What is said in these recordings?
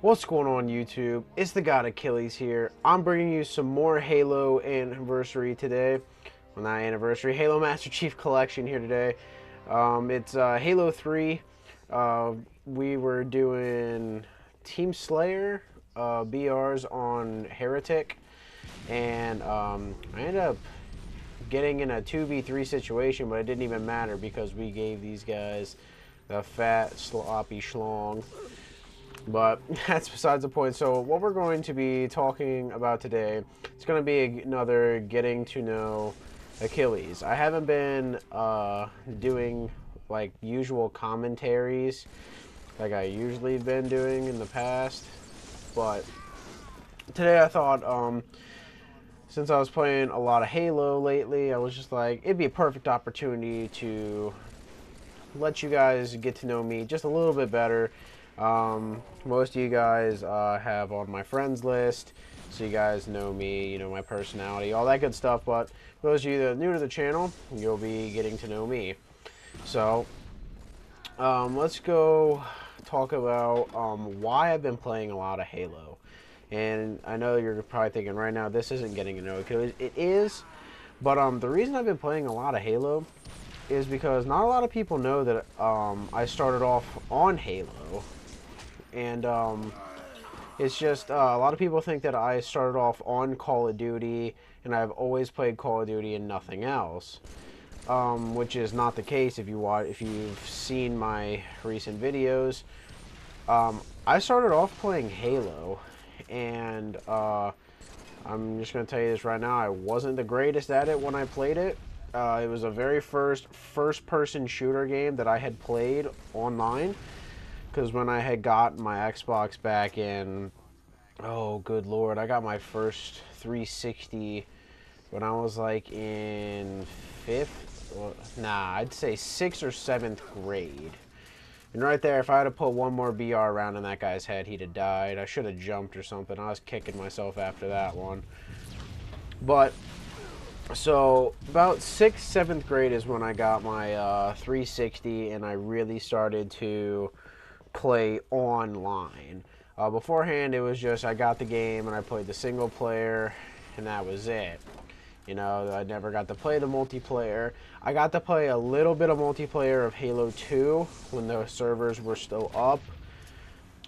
What's going on YouTube? It's the God Achilles here. I'm bringing you some more Halo anniversary today. Well, not anniversary, Halo Master Chief Collection here today. It's Halo 3. We were doing Team Slayer BRs on Heretic, and I ended up getting in a 2v3 situation, but it didn't even matter because we gave these guys the fat, sloppy schlong. But that's besides the point. So what we're going to be talking about today, it's going to be another getting to know Achilles. I haven't been doing like usual commentaries like I usually been doing in the past, but today I thought since I was playing a lot of Halo lately, I was just like, it'd be a perfect opportunity to let you guys get to know me just a little bit better. Most of you guys have on my friends list, so you guys know me, you know my personality, all that good stuff. But for those of you that are new to the channel, you'll be getting to know me. So let's go talk about why I've been playing a lot of Halo. And I know you're probably thinking right now, this isn't getting to know because it is. But the reason I've been playing a lot of Halo is because not a lot of people know that I started off on Halo. And it's just a lot of people think that I started off on Call of Duty and I've always played Call of Duty and nothing else, which is not the case. If you've seen my recent videos, I started off playing Halo, and I'm just gonna tell you this right now, I wasn't the greatest at it when I played it. It was a very first-person shooter game that I had played online. Because when I had got my Xbox back in, oh good lord, I got my first 360 when I was like in I'd say 6th or 7th grade. And right there, if I had to put one more BR round in that guy's head, he'd have died. I should have jumped or something. I was kicking myself after that one. But so about 6th, 7th grade is when I got my 360 and I really started to play online. Beforehand, it was just I got the game and I played the single player, and that was it. You know, I never got to play the multiplayer. I got to play a little bit of multiplayer of Halo 2 when the servers were still up,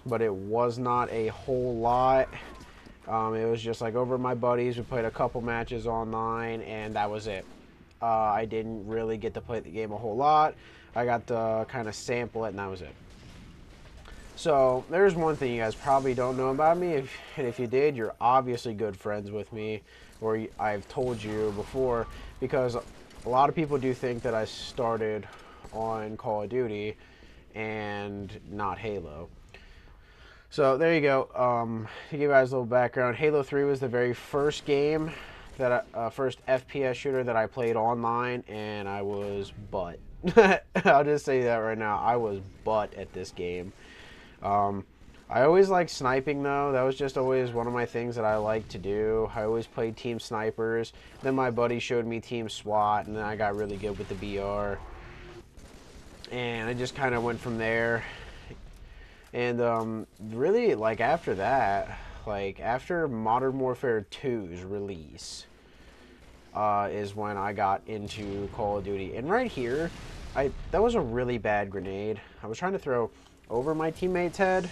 but it was not a whole lot. It was just like over my buddies. We played a couple matches online, and that was it. I didn't really get to play the game a whole lot. I got to kind of sample it, and that was it. So there's one thing you guys probably don't know about me, and if you did, you're obviously good friends with me, or I've told you before, because a lot of people do think that I started on Call of Duty and not Halo. So there you go. To give you guys a little background, Halo 3 was the very first game that first FPS shooter that I played online, and I was butt. I'll just say that right now. I was butt at this game. I always liked sniping though. That was just always one of my things that I liked to do. I always played team snipers. Then my buddy showed me team SWAT, and then I got really good with the BR. And I just kind of went from there. And really, like after that, like after Modern Warfare 2's release, is when I got into Call of Duty. And right here, that was a really bad grenade. I was trying to throw over my teammate's head,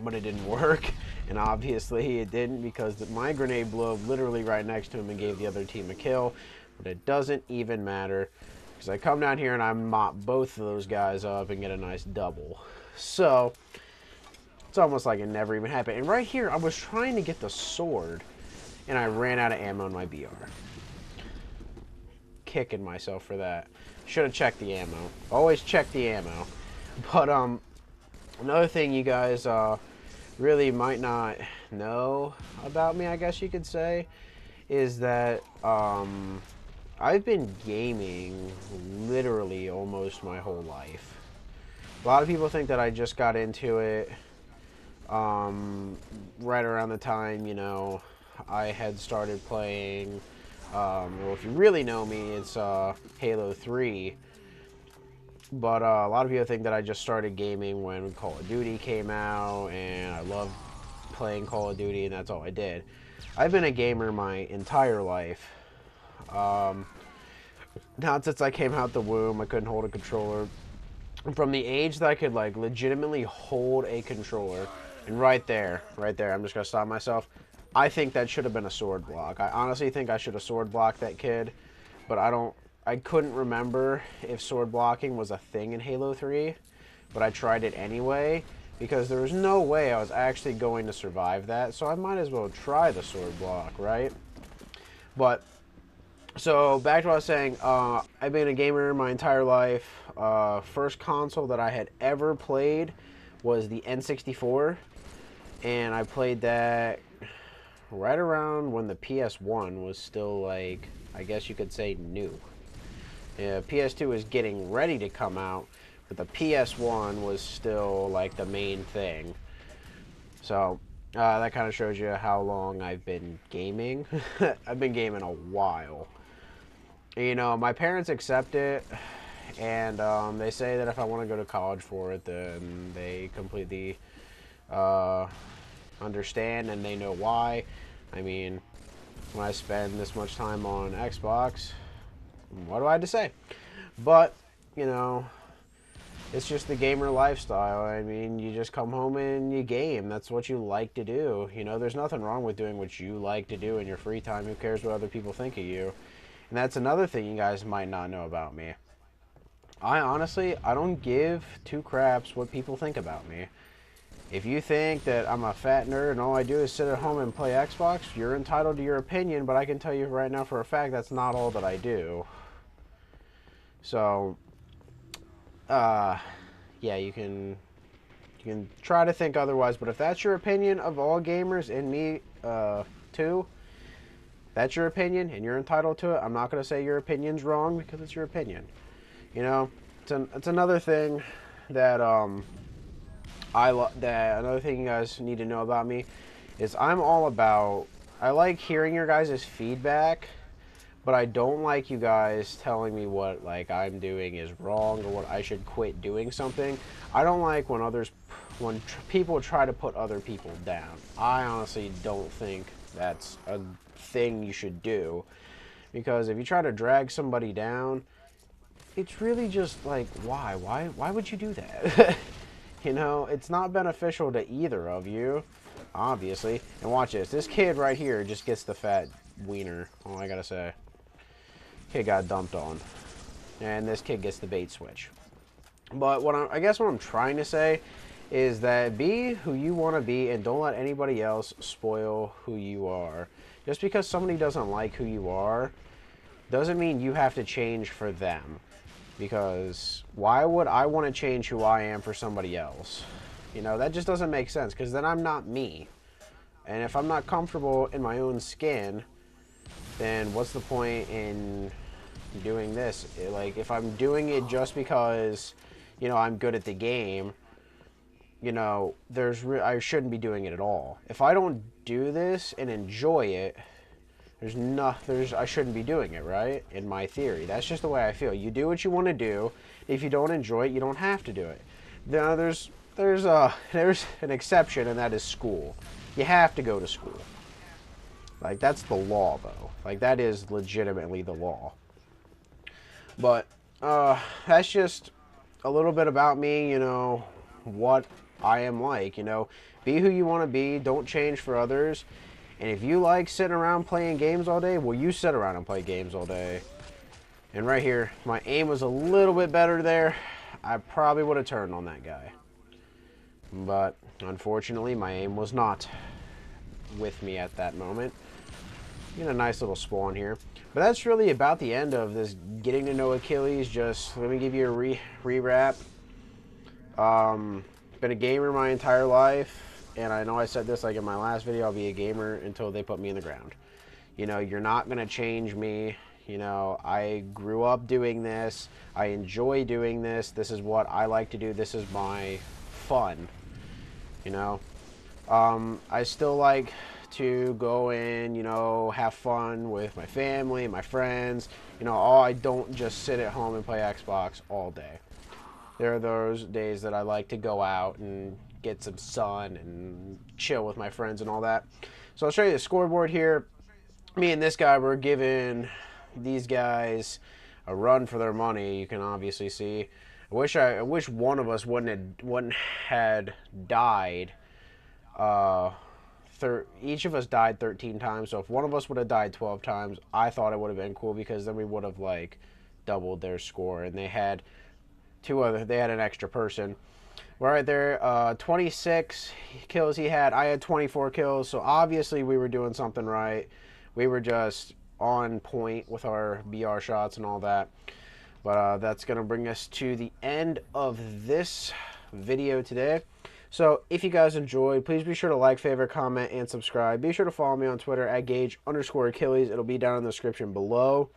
but it didn't work, and obviously it didn't because my grenade blew up literally right next to him and gave the other team a kill. But it doesn't even matter because I come down here and I mop both of those guys up and get a nice double. So it's almost like it never even happened. And right here, I was trying to get the sword and I ran out of ammo in my BR. Kicking myself for that. Should have checked the ammo. Always check the ammo. But another thing you guys really might not know about me, I guess you could say, is that I've been gaming literally almost my whole life. A lot of people think that I just got into it right around the time, you know, I had started playing, well, if you really know me, it's Halo 3. But a lot of people think that I just started gaming when Call of Duty came out, and I love playing Call of Duty, and that's all I did. I've been a gamer my entire life. Um, Not since I came out the womb, I couldn't hold a controller. From the age that I could like legitimately hold a controller, and right there, I'm just gonna stop myself. I think that should have been a sword block. I honestly think I should have sword blocked that kid, but I couldn't remember if sword blocking was a thing in Halo 3, but I tried it anyway because there was no way I was actually going to survive that, so I might as well try the sword block, right? But so back to what I was saying, I've been a gamer my entire life. First console that I had ever played was the N64, and I played that right around when the PS1 was still, like, I guess you could say, new. PS2 was getting ready to come out, but the PS1 was still like the main thing. So that kind of shows you how long I've been gaming. I've been gaming a while. You know, my parents accept it, and they say that if I want to go to college for it, then they completely understand, and they know why. I mean, when I spend this much time on Xbox, what do I have to say? But, you know, it's just the gamer lifestyle. I mean, you just come home and you game. That's what you like to do. You know, there's nothing wrong with doing what you like to do in your free time. Who cares what other people think of you? And that's another thing you guys might not know about me. I don't give two craps what people think about me. If you think that I'm a fat nerd and all I do is sit at home and play Xbox, you're entitled to your opinion, but I can tell you right now for a fact that's not all that I do. So, yeah, you can try to think otherwise, but if that's your opinion of all gamers and me too, that's your opinion and you're entitled to it. I'm not going to say your opinion's wrong because it's your opinion. You know, it's another thing that another thing you guys need to know about me is I like hearing your guys' feedback, but I don't like you guys telling me what like I'm doing is wrong or what I should quit doing something. I don't like when people try to put other people down. I honestly don't think that's a thing you should do, because if you try to drag somebody down, it's really just like, why would you do that? You know, it's not beneficial to either of you, obviously. And watch this kid right here just gets the fat wiener, all I gotta say. Kid got dumped on, and this kid gets the bait switch. But I guess what I'm trying to say is that be who you want to be and don't let anybody else spoil who you are. Just because somebody doesn't like who you are doesn't mean you have to change for them. Because why would I want to change who I am for somebody else? You know, that just doesn't make sense, because then I'm not me. And if I'm not comfortable in my own skin, then what's the point in doing this? Like, if I'm doing it just because, you know, I'm good at the game, you know, I shouldn't be doing it at all. If I don't do this and enjoy it, I shouldn't be doing it, right? In my theory. That's just the way I feel. You do what you want to do. If you don't enjoy it, you don't have to do it. Now, there's an exception, and that is school. You have to go to school. Like, that's the law, though. Like, that is legitimately the law. But, that's just a little bit about me, you know, what I am like, you know. Be who you want to be. Don't change for others. And if you like sitting around playing games all day, well, you sit around and play games all day. And right here, my aim was a little bit better there. I probably would have turned on that guy. But, unfortunately, my aim was not with me at that moment. Get a nice little spawn here. But that's really about the end of this getting to know Achilles. Just let me give you a re-wrap. Been a gamer my entire life. And I know I said this like in my last video, I'll be a gamer until they put me in the ground. You know, you're not going to change me. You know, I grew up doing this. I enjoy doing this. This is what I like to do. This is my fun. You know, I still like to go in, you know, have fun with my family, my friends. You know, I don't just sit at home and play Xbox all day. there are those days that I like to go out and get some sun and chill with my friends and all that. So I'll show you the scoreboard here. Me and this guy were giving these guys a run for their money. You can obviously see. I wish one of us wouldn't had died. Each of us died 13 times. So if one of us would have died 12 times, I thought it would have been cool because then we would have like doubled their score. And they had they had an extra person. Right there, 26 kills he had. I had 24 kills. So obviously we were doing something right. We were just on point with our BR shots and all that. But that's going to bring us to the end of this video today. So if you guys enjoyed, please be sure to like, favorite, comment, and subscribe. Be sure to follow me on Twitter at @gauge_Achilles. It'll be down in the description below.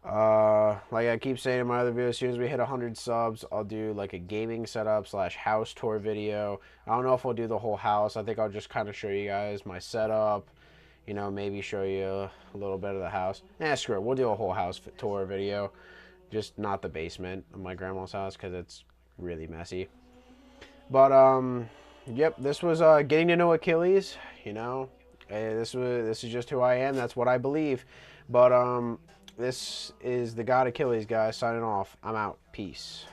Like I keep saying in my other videos, as soon as we hit 100 subs, I'll do like a gaming setup / house tour video. I don't know if I'll do the whole house. I think I'll just kind of show you guys my setup. You know, maybe show you a little bit of the house. Screw it. We'll do a whole house tour video. Just not the basement of my grandma's house because it's really messy. But, yep, this was getting to know Achilles. You know, this is just who I am. That's what I believe. But, this is the God Achilles, guys, signing off. I'm out. Peace.